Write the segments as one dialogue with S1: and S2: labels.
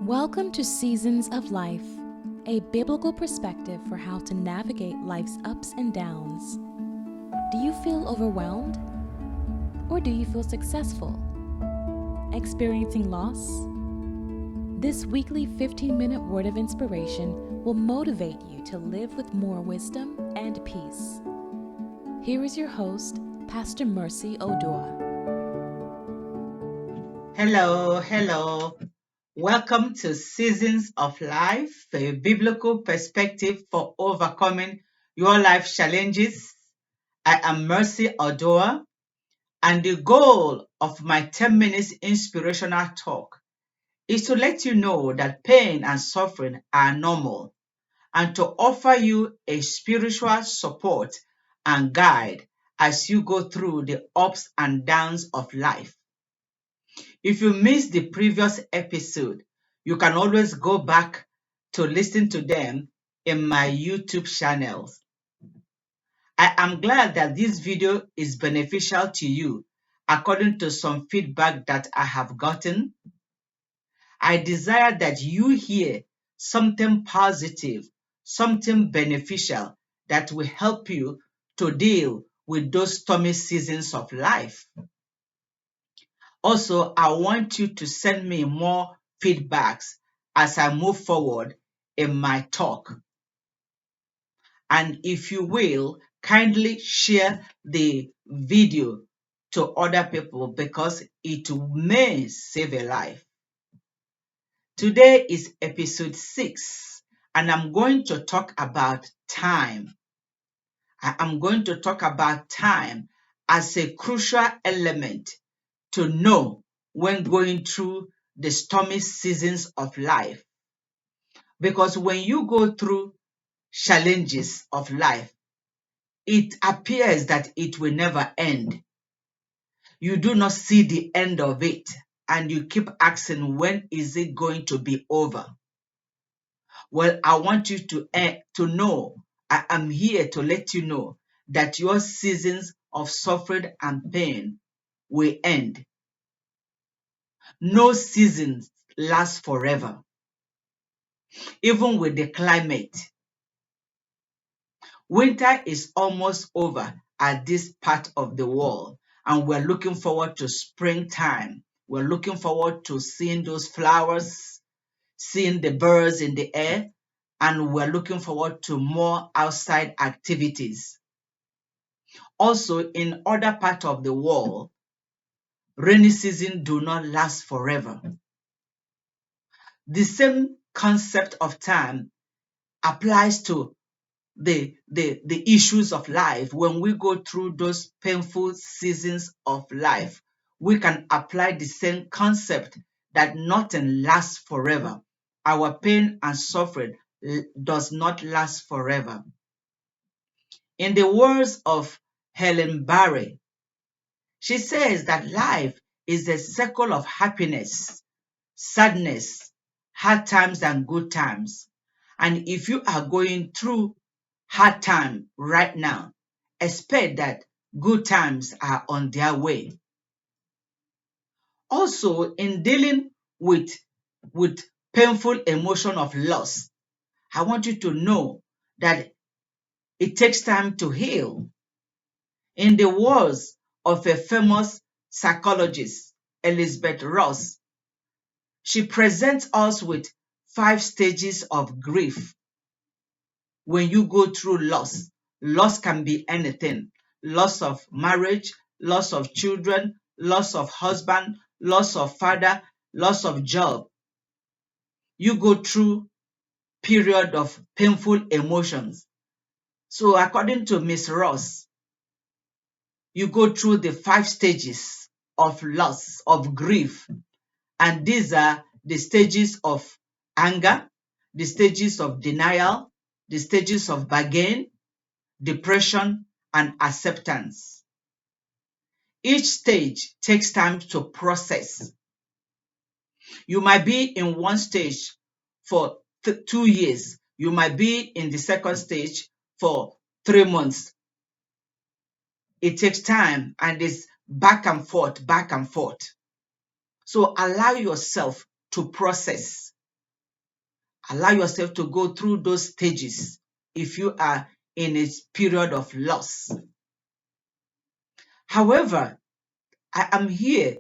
S1: Welcome to Seasons of Life, a biblical perspective for how to navigate life's ups and downs. Do you feel overwhelmed? Or do you feel successful? Experiencing loss? This weekly 15-minute word of inspiration will motivate you to live with more wisdom and peace. Here is your host, Pastor Mercy Oduah.
S2: Hello. Welcome to Seasons of Life, a biblical perspective for overcoming your life challenges. I am Mercy Oduah, and the goal of my 10 minutes inspirational talk is to let you know that pain and suffering are normal and to offer you a spiritual support and guide as you go through the ups and downs of life. If you missed the previous episode, you can always go back to listen to them in my YouTube channels. I am glad that this video is beneficial to you according to some feedback that I have gotten. I desire that you hear something positive, something beneficial that will help you to deal with those stormy seasons of life. Also, I want you to send me more feedbacks as I move forward in my talk. And if you will, kindly share the video to other people because it may save a life. Today is episode 6, and I'm going to talk about time. I am going to talk about time as a crucial element to know when going through the stormy seasons of life. Because when you go through challenges of life, it appears that it will never end. You do not see the end of it, and you keep asking, when is it going to be over? Well, I want you to know, I am here to let you know that your seasons of suffering and pain will end. No seasons last forever. Even with the climate, winter is almost over at this part of the world, and we're looking forward to springtime. We're looking forward to seeing those flowers, seeing the birds in the air, and we're looking forward to more outside activities. Also, in other parts of the world, rainy season do not last forever. The same concept of time applies to the issues of life. When we go through those painful seasons of life, we can apply the same concept that nothing lasts forever. Our pain and suffering does not last forever. In the words of Helen Barry, she says that life is a circle of happiness, sadness, hard times, and good times. And if you are going through hard time right now, expect that good times are on their way. Also, in dealing with painful emotion of loss, I want you to know that it takes time to heal. In the words of a famous psychologist, Elizabeth Ross, she presents us with 5 stages of grief. When you go through loss, loss can be anything: loss of marriage, loss of children, loss of husband, loss of father, loss of job. You go through period of painful emotions. So according to Miss Ross, you go through the 5 stages of loss, of grief. And these are the stages of anger, the stages of denial, the stages of bargain, depression, and acceptance. Each stage takes time to process. You might be in one stage for 2 years. You might be in the second stage for 3 months. It takes time, and it's back and forth, back and forth. So allow yourself to process. Allow yourself to go through those stages if you are in a period of loss. However, I am here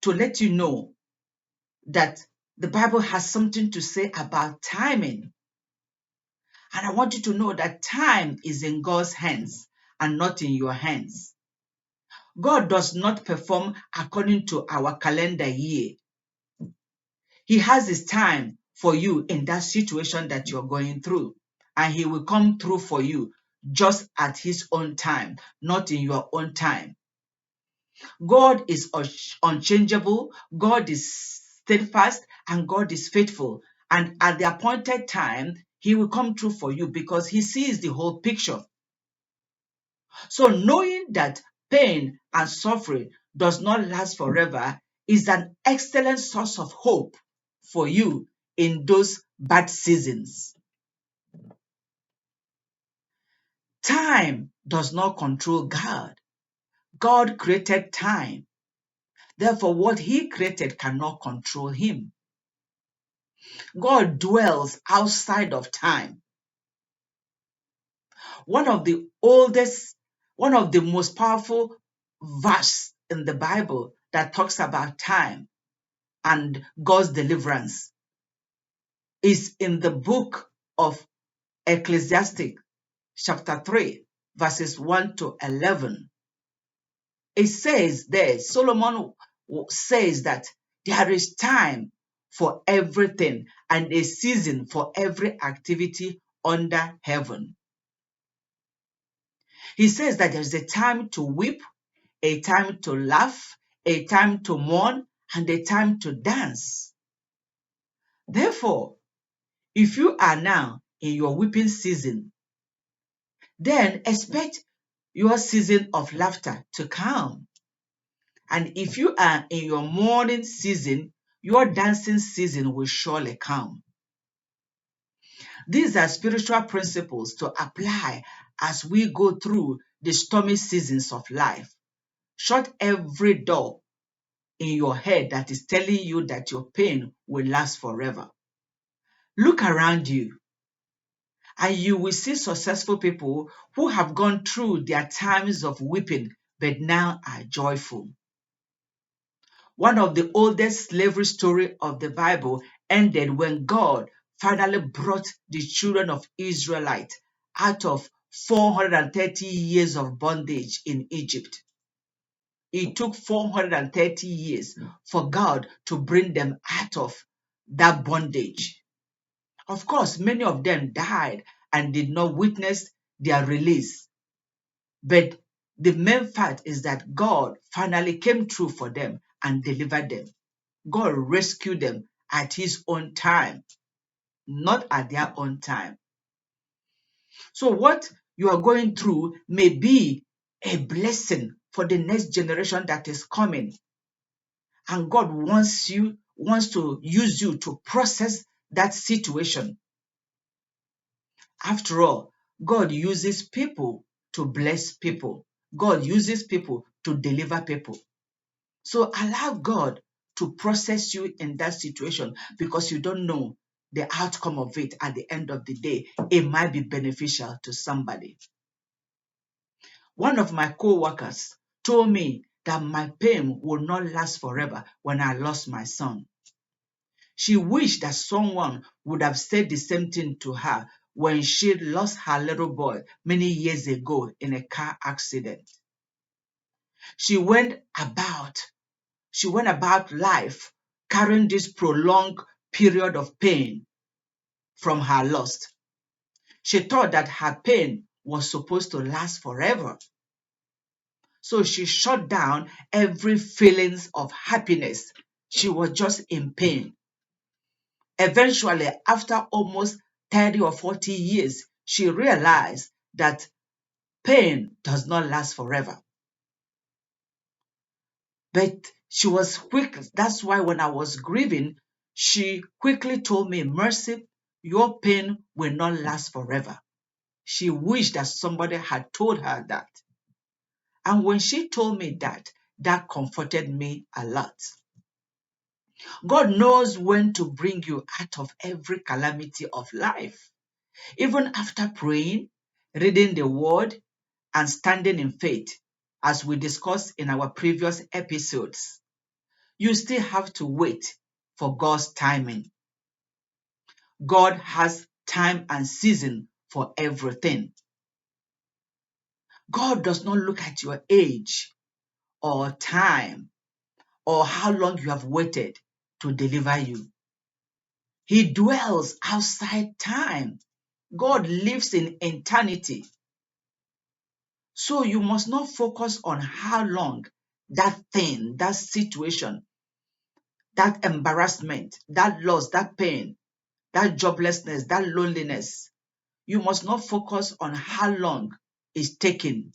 S2: to let you know that the Bible has something to say about timing. And I want you to know that time is in God's hands and not in your hands. God does not perform according to our calendar year. He has his time for you in that situation that you're going through, and he will come through for you just at his own time, not in your own time. God is unchangeable, God is steadfast, and God is faithful. And at the appointed time, he will come through for you because he sees the whole picture. So knowing that pain and suffering does not last forever is an excellent source of hope for you in those bad seasons. Time does not control God. God created time. Therefore, what he created cannot control him. God dwells outside of time. One of the oldest, one of the most powerful verse in the Bible that talks about time and God's deliverance is in the book of Ecclesiastic, chapter 3, verses 1 to 11. It says there, Solomon says that there is time for everything and a season for every activity under heaven. He says that there's a time to weep, a time to laugh, a time to mourn, and a time to dance. Therefore, if you are now in your weeping season, then expect your season of laughter to come. And if you are in your mourning season, your dancing season will surely come. These are spiritual principles to apply as we go through the stormy seasons of life. Shut every door in your head that is telling you that your pain will last forever. Look around you and you will see successful people who have gone through their times of weeping but now are joyful. One of the oldest slavery stories of the Bible ended when God finally brought the children of Israelites out of 430 years of bondage in Egypt. It took 430 years for God to bring them out of that bondage. Of course, many of them died and did not witness their release. But the main fact is that God finally came through for them and delivered them. God rescued them at his own time, not at their own time. So what you are going through may be a blessing for the next generation that is coming. And God wants to use you to process that situation. After all, God uses people to bless people. God uses people to deliver people. So allow God to process you in that situation because you don't know the outcome of it at the end of the day. It might be beneficial to somebody. One of my co-workers told me that my pain will not last forever when I lost my son. She wished that someone would have said the same thing to her when she lost her little boy many years ago in a car accident. She went about life carrying this prolonged period of pain from her loss. She thought that her pain was supposed to last forever. So she shut down every feelings of happiness. She was just in pain. Eventually, after almost 30 or 40 years, she realized that pain does not last forever. But she was quick. That's why when I was grieving, she quickly told me, Mercy, your pain will not last forever. She wished that somebody had told her that. And when she told me that, that comforted me a lot. God knows when to bring you out of every calamity of life. Even after praying, reading the word, and standing in faith, as we discussed in our previous episodes, you still have to wait for God's timing. God has time and season for everything. God does not look at your age or time or how long you have waited to deliver you. He dwells outside time. God lives in eternity. So you must not focus on how long that thing, that situation, that embarrassment, that loss, that pain, that joblessness, that loneliness. You must not focus on how long it's taking,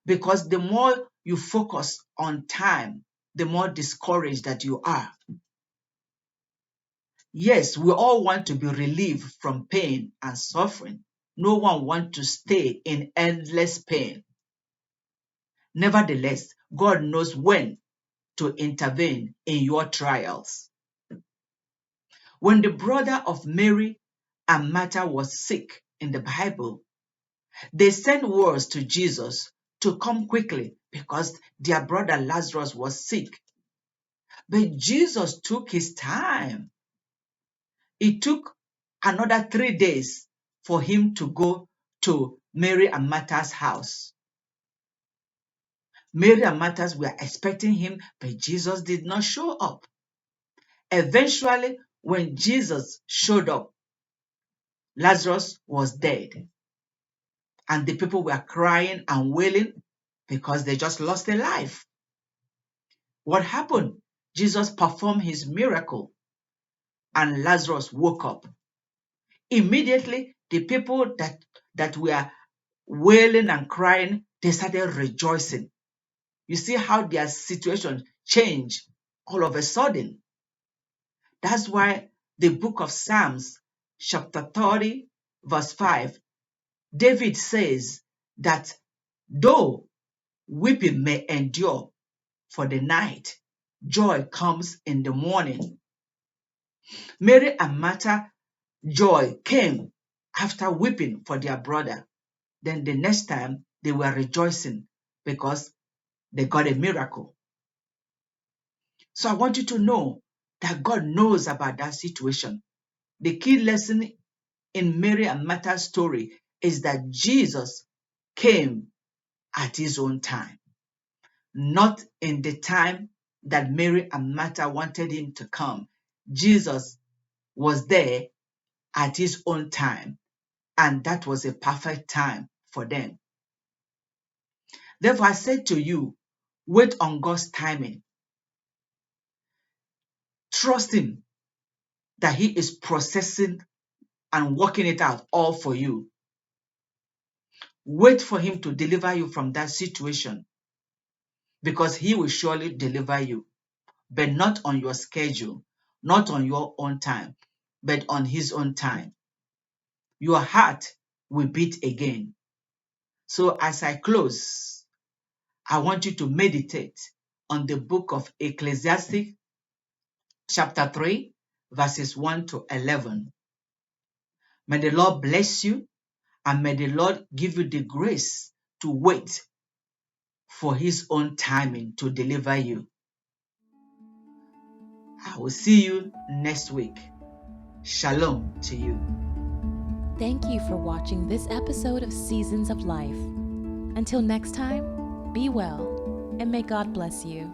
S2: because the more you focus on time, the more discouraged that you are. Yes, we all want to be relieved from pain and suffering. No one wants to stay in endless pain. Nevertheless, God knows when to intervene in your trials. When the brother of Mary and Martha was sick in the Bible, they sent words to Jesus to come quickly because their brother Lazarus was sick. But Jesus took his time. It took another 3 days for him to go to Mary and Martha's house. Mary and Martha were expecting him, but Jesus did not show up. Eventually, when Jesus showed up, Lazarus was dead, and the people were crying and wailing because they just lost their life. What happened? Jesus performed his miracle, and Lazarus woke up. Immediately, the people that were wailing and crying, they started rejoicing. You see how their situation changed all of a sudden. That's why the book of Psalms, chapter 30, verse 5, David says that though weeping may endure for the night, joy comes in the morning. Mary and Martha, joy came after weeping for their brother. Then the next time they were rejoicing because they got a miracle. So I want you to know that God knows about that situation. The key lesson in Mary and Martha's story is that Jesus came at his own time, not in the time that Mary and Martha wanted him to come. Jesus was there at his own time, and that was a perfect time for them. Therefore, I said to you, wait on God's timing. Trust him that he is processing and working it out all for you. Wait for him to deliver you from that situation, because he will surely deliver you, but not on your schedule, not on your own time, but on his own time. Your heart will beat again. So as I close, I want you to meditate on the book of Ecclesiastes, chapter 3, verses 1 to 11. May the Lord bless you, and may the Lord give you the grace to wait for his own timing to deliver you. I will see you next week. Shalom to you.
S1: Thank you for watching this episode of Seasons of Life. Until next time, be well, and may God bless you.